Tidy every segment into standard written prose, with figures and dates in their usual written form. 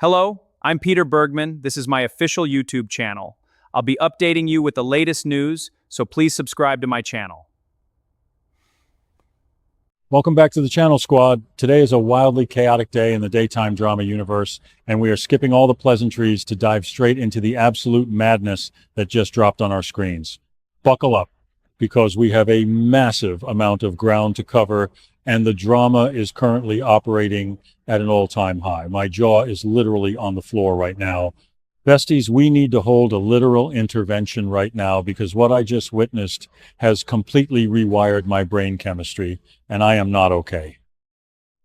Hello, I'm Peter Bergman. This is my official YouTube channel. I'll be updating you with the latest news, so please subscribe to my channel. Welcome back to the channel, squad. Today is a wildly chaotic day in the daytime drama universe, and we are skipping all the pleasantries to dive straight into the absolute madness that just dropped on our screens. Buckle up, because we have a massive amount of ground to cover, and the drama is currently operating at an all-time high. My jaw is literally on the floor right now. Besties, we need to hold a literal intervention right now because what I just witnessed has completely rewired my brain chemistry, and I am not okay.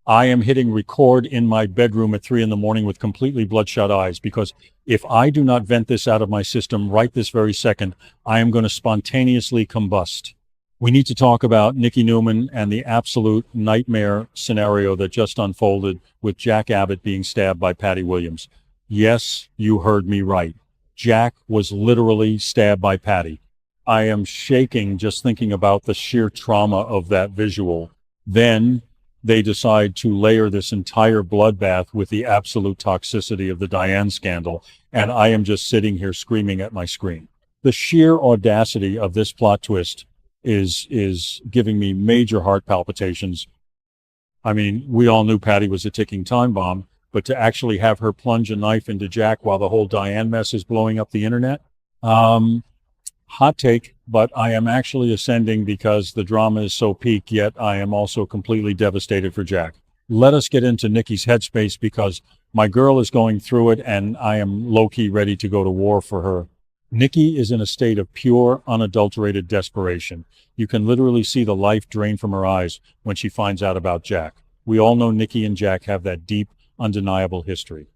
I am hitting record in my bedroom at 3 in the morning with completely bloodshot eyes because if I do not vent this out of my system right this very second, I am going to spontaneously combust. We need to talk about Nikki Newman and the absolute nightmare scenario that just unfolded with Jack Abbott being stabbed by Patty Williams. Yes, you heard me right. Jack was literally stabbed by Patty. I am shaking just thinking about the sheer trauma of that visual. Then they decide to layer this entire bloodbath with the absolute toxicity of the Diane scandal, and I am just sitting here screaming at my screen. The sheer audacity of this plot twist is giving me major heart palpitations. I mean, we all knew Patty was a ticking time bomb, but to actually have her plunge a knife into Jack while the whole Diane mess is blowing up the internet, hot take, but I am actually ascending because the drama is so peak, yet I am also completely devastated for Jack. Let us get into Nikki's headspace because my girl is going through it and I am low-key ready to go to war for her. Nikki is in a state of pure, unadulterated desperation. You can literally see the life drain from her eyes when she finds out about Jack. We all know Nikki and Jack have that deep, undeniable history.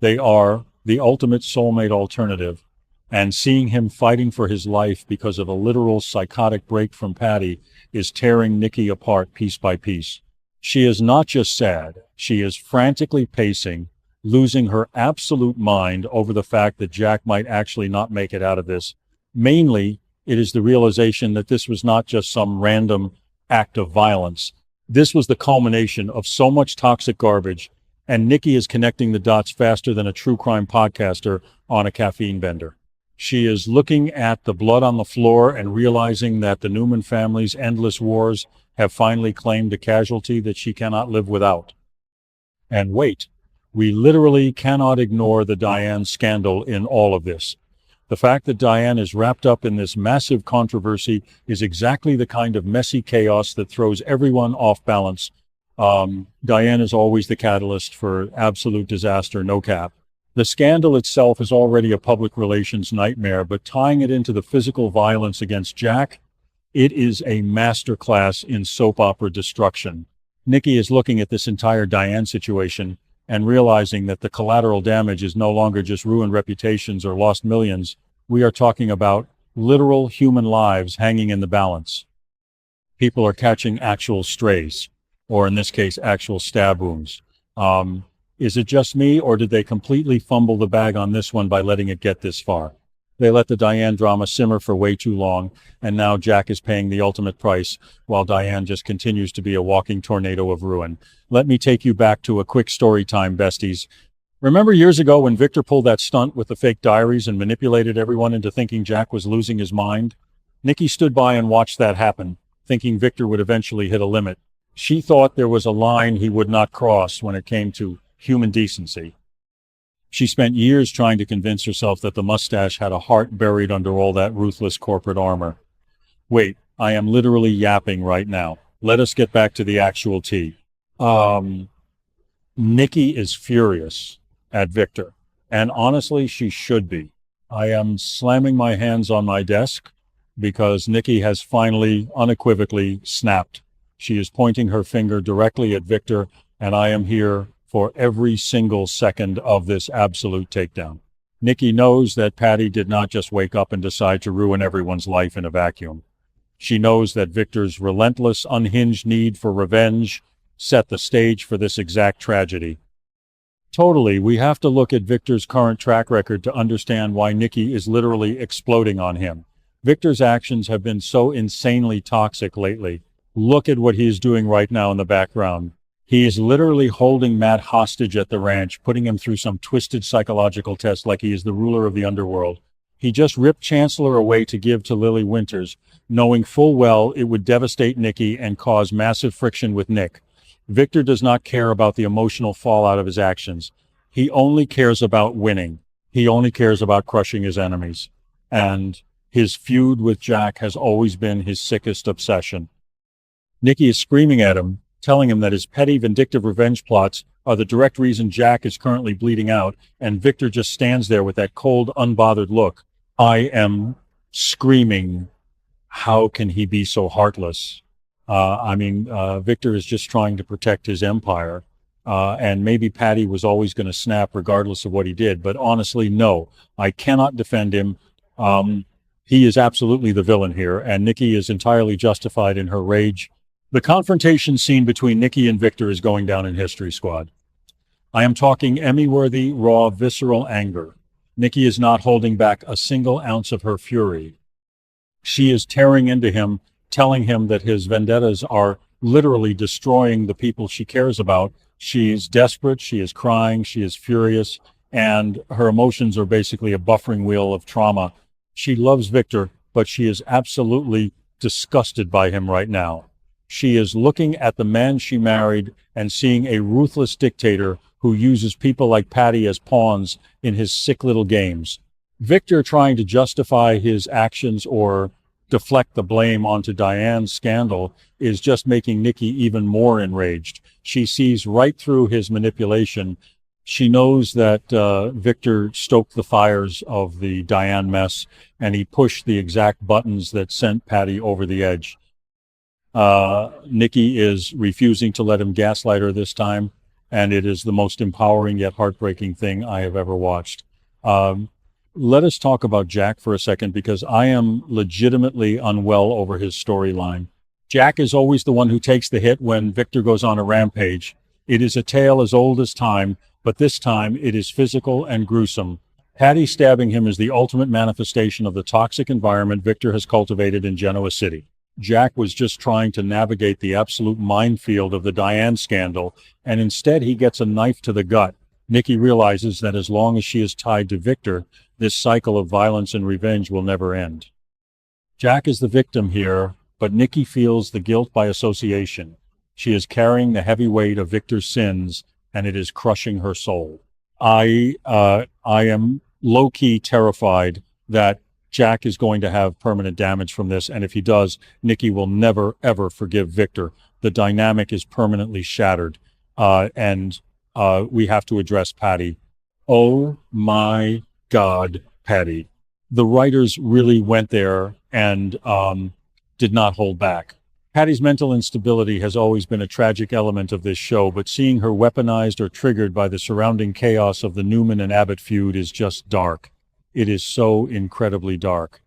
They are the ultimate soulmate alternative, and seeing him fighting for his life because of a literal psychotic break from Patty is tearing Nikki apart piece by piece. She is not just sad, she is frantically pacing, losing her absolute mind over the fact that Jack might actually not make it out of this. Mainly, it is the realization that this was not just some random act of violence. This was the culmination of so much toxic garbage, and Nikki is connecting the dots faster than a true crime podcaster on a caffeine bender. She is looking at the blood on the floor and realizing that the Newman family's endless wars have finally claimed a casualty that she cannot live without. And wait, we literally cannot ignore the Diane scandal in all of this. The fact that Diane is wrapped up in this massive controversy is exactly the kind of messy chaos that throws everyone off balance. Diane is always the catalyst for absolute disaster, no cap. The scandal itself is already a public relations nightmare, but tying it into the physical violence against Jack, it is a masterclass in soap opera destruction. Nikki is looking at this entire Diane situation and realizing that the collateral damage is no longer just ruined reputations or lost millions. We are talking about literal human lives hanging in the balance. People are catching actual strays, or in this case, actual stab wounds. Is it just me, or did they completely fumble the bag on this one by letting it get this far? They let the Diane drama simmer for way too long, and now Jack is paying the ultimate price, while Diane just continues to be a walking tornado of ruin. Let me take you back to a quick story time, besties. Remember years ago when Victor pulled that stunt with the fake diaries and manipulated everyone into thinking Jack was losing his mind? Nikki stood by and watched that happen, thinking Victor would eventually hit a limit. She thought there was a line he would not cross when it came to human decency. She spent years trying to convince herself that the mustache had a heart buried under all that ruthless corporate armor. Wait, I am literally yapping right now. Let us get back to the actual tea. Nikki is furious at Victor, and honestly, she should be. I am slamming my hands on my desk because Nikki has finally, unequivocally snapped. She is pointing her finger directly at Victor, and I am here for every single second of this absolute takedown. Nikki knows that Patty did not just wake up and decide to ruin everyone's life in a vacuum. She knows that Victor's relentless, unhinged need for revenge set the stage for this exact tragedy. Totally, we have to look at Victor's current track record to understand why Nikki is literally exploding on him. Victor's actions have been so insanely toxic lately. Look at what he is doing right now in the background. He is literally holding Matt hostage at the ranch, putting him through some twisted psychological test like he is the ruler of the underworld. He just ripped Chancellor away to give to Lily Winters, knowing full well it would devastate Nikki and cause massive friction with Nick. Victor does not care about the emotional fallout of his actions. He only cares about winning. He only cares about crushing his enemies. And his feud with Jack has always been his sickest obsession. Nikki is screaming at him, telling him that his petty, vindictive revenge plots are the direct reason Jack is currently bleeding out, and Victor just stands there with that cold, unbothered look. I am screaming, how can he be so heartless? Victor is just trying to protect his empire. And maybe Patty was always going to snap regardless of what he did. But honestly, no, I cannot defend him. He is absolutely the villain here, and Nikki is entirely justified in her rage. The confrontation scene between Nikki and Victor is going down in history, squad. I am talking Emmy-worthy, raw, visceral anger. Nikki is not holding back a single ounce of her fury. She is tearing into him, telling him that his vendettas are literally destroying the people she cares about. She is desperate, she is crying, she is furious, and her emotions are basically a buffering wheel of trauma. She loves Victor, but she is absolutely disgusted by him right now. She is looking at the man she married and seeing a ruthless dictator who uses people like Patty as pawns in his sick little games. Victor trying to justify his actions or deflect the blame onto Diane's scandal is just making Nikki even more enraged. She sees right through his manipulation. She knows that Victor stoked the fires of the Diane mess, and he pushed the exact buttons that sent Patty over the edge. Nikki is refusing to let him gaslight her this time, and it is the most empowering yet heartbreaking thing I have ever watched. Let us talk about Jack for a second, because I am legitimately unwell over his storyline. Jack is always the one who takes the hit when Victor goes on a rampage. It is a tale as old as time, but this time it is physical and gruesome. Patty stabbing him is the ultimate manifestation of the toxic environment Victor has cultivated in Genoa City. Jack was just trying to navigate the absolute minefield of the Diane scandal, and instead he gets a knife to the gut. Nikki realizes that as long as she is tied to Victor, this cycle of violence and revenge will never end. Jack is the victim here, but Nikki feels the guilt by association. She is carrying the heavy weight of Victor's sins, and it is crushing her soul. I am low-key terrified that Jack is going to have permanent damage from this, and if he does, Nikki will never, ever forgive Victor. The dynamic is permanently shattered, and we have to address Patty. Oh my God, Patty. The writers really went there and did not hold back. Patty's mental instability has always been a tragic element of this show, but seeing her weaponized or triggered by the surrounding chaos of the Newman and Abbott feud is just dark. It is so incredibly dark.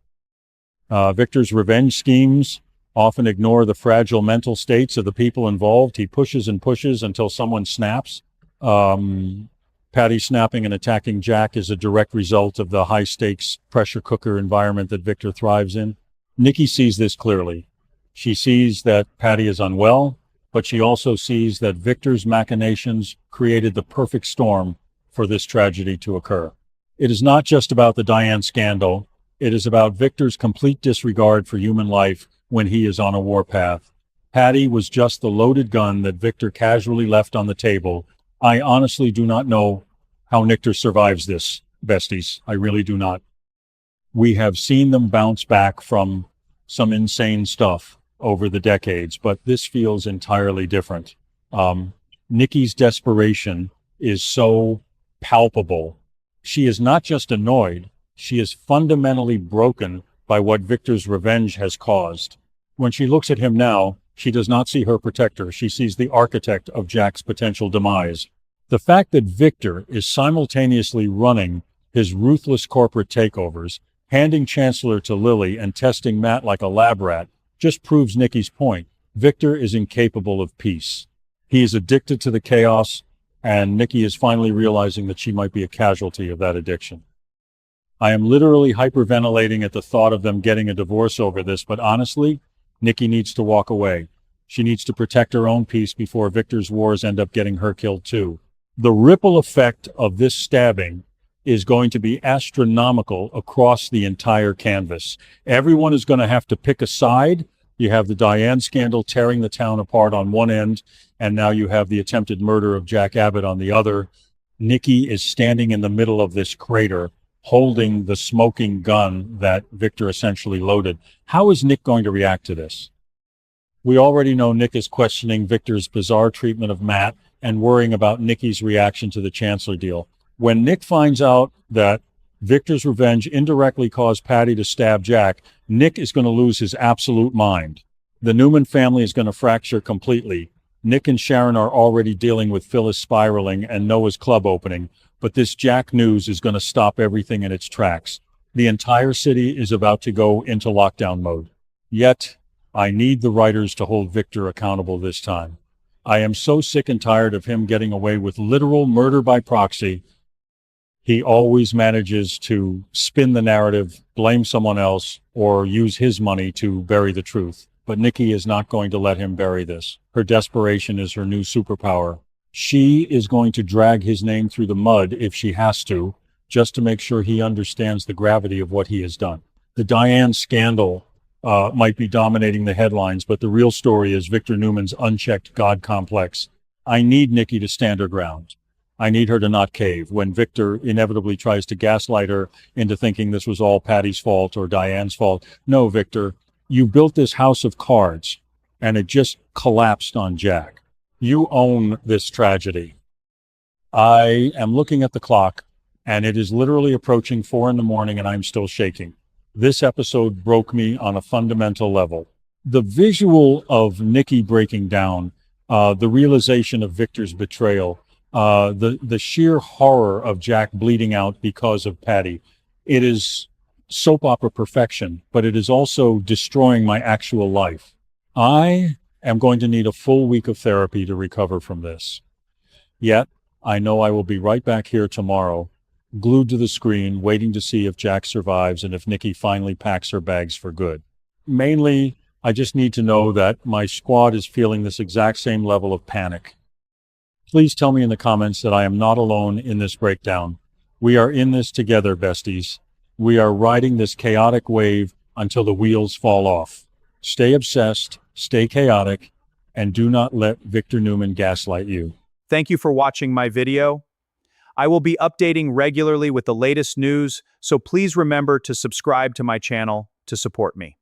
Victor's revenge schemes often ignore the fragile mental states of the people involved. He pushes and pushes until someone snaps. Patty snapping and attacking Jack is a direct result of the high-stakes pressure cooker environment that Victor thrives in. Nikki sees this clearly. She sees that Patty is unwell, but she also sees that Victor's machinations created the perfect storm for this tragedy to occur. It is not just about the Diane scandal. It is about Victor's complete disregard for human life when he is on a warpath. Patty was just the loaded gun that Victor casually left on the table. I honestly do not know how Victor survives this, besties. I really do not. We have seen them bounce back from some insane stuff over the decades, but this feels entirely different. Nikki's desperation is so palpable. She is not just annoyed, she is fundamentally broken by what Victor's revenge has caused. When she looks at him now, she does not see her protector. She sees the architect of Jack's potential demise. The fact that Victor is simultaneously running his ruthless corporate takeovers, handing Chancellor to Lily, and testing Matt like a lab rat just proves Nikki's point. Victor is incapable of peace. He is addicted to the chaos, and Nikki is finally realizing that she might be a casualty of that addiction. I am literally hyperventilating at the thought of them getting a divorce over this, but honestly, Nikki needs to walk away. She needs to protect her own peace before Victor's wars end up getting her killed too. The ripple effect of this stabbing is going to be astronomical across the entire canvas. Everyone is going to have to pick a side. You have the Diane scandal tearing the town apart on one end, and now you have the attempted murder of Jack Abbott on the other. Nikki is standing in the middle of this crater, holding the smoking gun that Victor essentially loaded. How is Nick going to react to this? We already know Nick is questioning Victor's bizarre treatment of Matt and worrying about Nikki's reaction to the Chancellor deal. When Nick finds out that Victor's revenge indirectly caused Patty to stab Jack, Nick is going to lose his absolute mind. The Newman family is going to fracture completely. Nick and Sharon are already dealing with Phyllis spiraling and Noah's club opening, but this Jack news is going to stop everything in its tracks. The entire city is about to go into lockdown mode. Yet, I need the writers to hold Victor accountable this time. I am so sick and tired of him getting away with literal murder by proxy. He always manages to spin the narrative, blame someone else, or use his money to bury the truth. But Nikki is not going to let him bury this. Her desperation is her new superpower. She is going to drag his name through the mud if she has to, just to make sure he understands the gravity of what he has done. The Diane scandal might be dominating the headlines, but the real story is Victor Newman's unchecked God complex. I need Nikki to stand her ground. I need her to not cave when Victor inevitably tries to gaslight her into thinking this was all Patty's fault or Diane's fault. No, Victor, you built this house of cards, and it just collapsed on Jack. You own this tragedy. I am looking at the clock, and it is literally approaching 4 a.m, and I'm still shaking. This episode broke me on a fundamental level. The visual of Nikki breaking down, the realization of Victor's betrayal, the sheer horror of Jack bleeding out because of Patty. It is soap opera perfection, but it is also destroying my actual life. I am going to need a full week of therapy to recover from this. Yet, I know I will be right back here tomorrow, glued to the screen, waiting to see if Jack survives and if Nikki finally packs her bags for good. Mainly, I just need to know that my squad is feeling this exact same level of panic. Please tell me in the comments that I am not alone in this breakdown. We are in this together, besties. We are riding this chaotic wave until the wheels fall off. Stay obsessed, stay chaotic, and do not let Victor Newman gaslight you. Thank you for watching my video. I will be updating regularly with the latest news, so please remember to subscribe to my channel to support me.